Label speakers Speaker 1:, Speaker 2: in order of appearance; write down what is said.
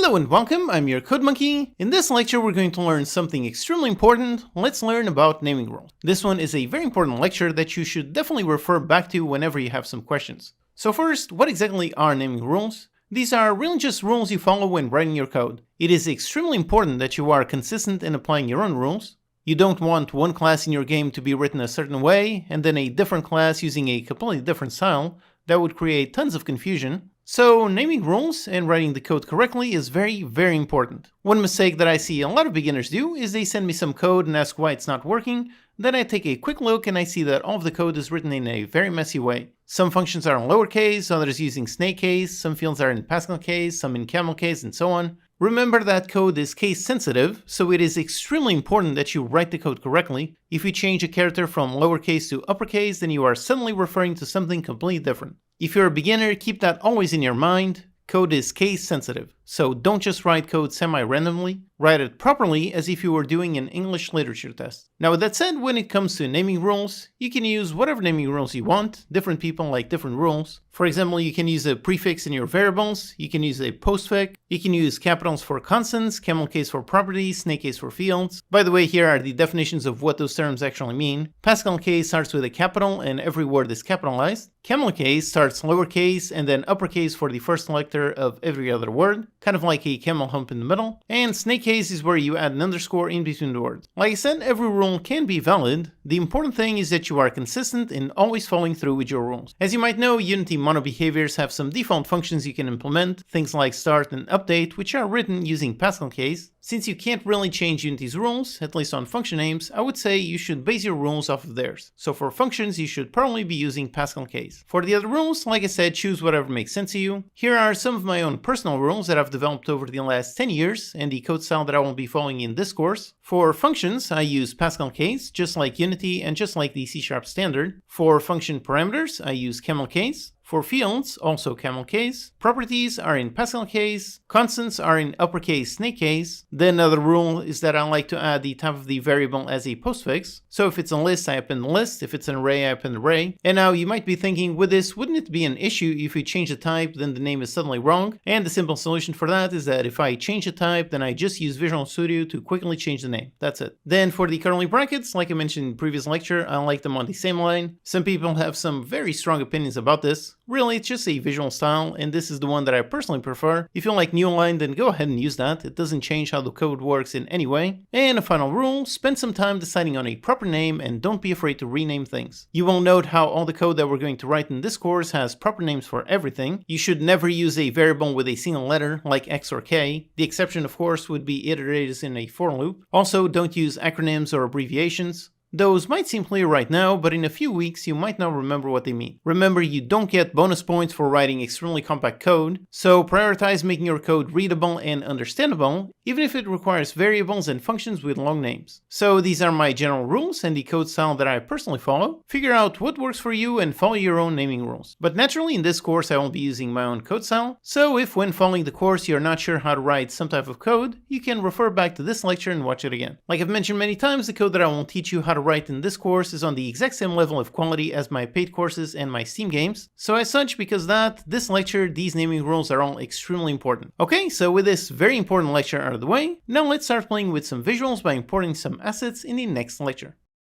Speaker 1: Hello and welcome, I'm your Code Monkey. In this lecture we're going to learn something extremely important. Let's learn about naming rules. This one is a very important lecture that you should definitely refer back to whenever you have some questions. So first, what exactly are naming rules? These are really just rules you follow when writing your code. It is extremely important that you are consistent in applying your own rules. You don't want one class in your game to be written a certain way and then a different class using a completely different style. That would create tons of confusion. So naming rules and writing the code correctly is very, very important. One mistake that I see a lot of beginners do is they send me some code and ask why it's not working. Then I take a quick look and I see that all of the code is written in a very messy way. Some functions are in lowercase, others using snake case, some fields are in Pascal case, some in camel case, and so on. Remember that code is case sensitive, so it is extremely important that you write the code correctly. If you change a character from lowercase to uppercase, then you are suddenly referring to something completely different. If you're a beginner, keep that always in your mind. Code is case sensitive, so don't just write code semi-randomly. Write it properly as if you were doing an English literature test. Now with that said, when it comes to naming rules, you can use whatever naming rules you want. Different people like different rules. For example, you can use a prefix in your variables, you can use a postfix, you can use capitals for constants, camel case for properties, snake case for fields. By the way, here are the definitions of what those terms actually mean. Pascal case starts with a capital and every word is capitalized. Camel case starts lowercase and then uppercase for the first letter of every other word, kind of like a camel hump in the middle. And snake case is where you add an underscore in between the words. Like I said, every rule can be valid. The important thing is that you are consistent in always following through with your rules. As you might know, Unity mono behaviors have some default functions you can implement, things like start and update, which are written using Pascal case. Since you can't really change Unity's rules, at least on function names, I would say you should base your rules off of theirs. So for functions, you should probably be using Pascal case. For the other rules, like I said, choose whatever makes sense to you. Here are some of my own personal rules that I've developed over the last 10 years and the code style that I will be following in this course. For functions, I use Pascal case, just like Unity and just like the C# standard. For function parameters, I use camel case. For fields, also camel case. Properties are in Pascal case. Constants are in uppercase snake case. Then another rule is that I like to add the type of the variable as a postfix. So if it's a list, I append the list. If it's an array, I append the array. And now you might be thinking, with this, wouldn't it be an issue if you change the type, then the name is suddenly wrong? And the simple solution for that is that if I change the type, then I just use Visual Studio to quickly change the name. That's it. Then for the curly brackets, like I mentioned in the previous lecture, I like them on the same line. Some people have some very strong opinions about this. Really, it's just a visual style, and this is the one that I personally prefer. If you like Newline, then go ahead and use that. It doesn't change how the code works in any way. And a final rule, spend some time deciding on a proper name and don't be afraid to rename things. You will note how all the code that we're going to write in this course has proper names for everything. You should never use a variable with a single letter like X or K. The exception, of course, would be iterators in a for loop. Also, don't use acronyms or abbreviations. Those might seem clear right now, but in a few weeks you might not remember what they mean. Remember, you don't get bonus points for writing extremely compact code, so prioritize making your code readable and understandable, even if it requires variables and functions with long names. So these are my general rules and the code style that I personally follow. Figure out what works for you and follow your own naming rules. But naturally, in this course I won't be using my own code style, so if when following the course you're not sure how to write some type of code, you can refer back to this lecture and watch it again. Like I've mentioned many times, the code that I will teach you how to write in this course is on the exact same level of quality as my paid courses and my Steam games. So as such, because that, this lecture, these naming rules are all extremely important. Okay, so with this very important lecture out of the way, now let's start playing with some visuals by importing some assets in the next lecture.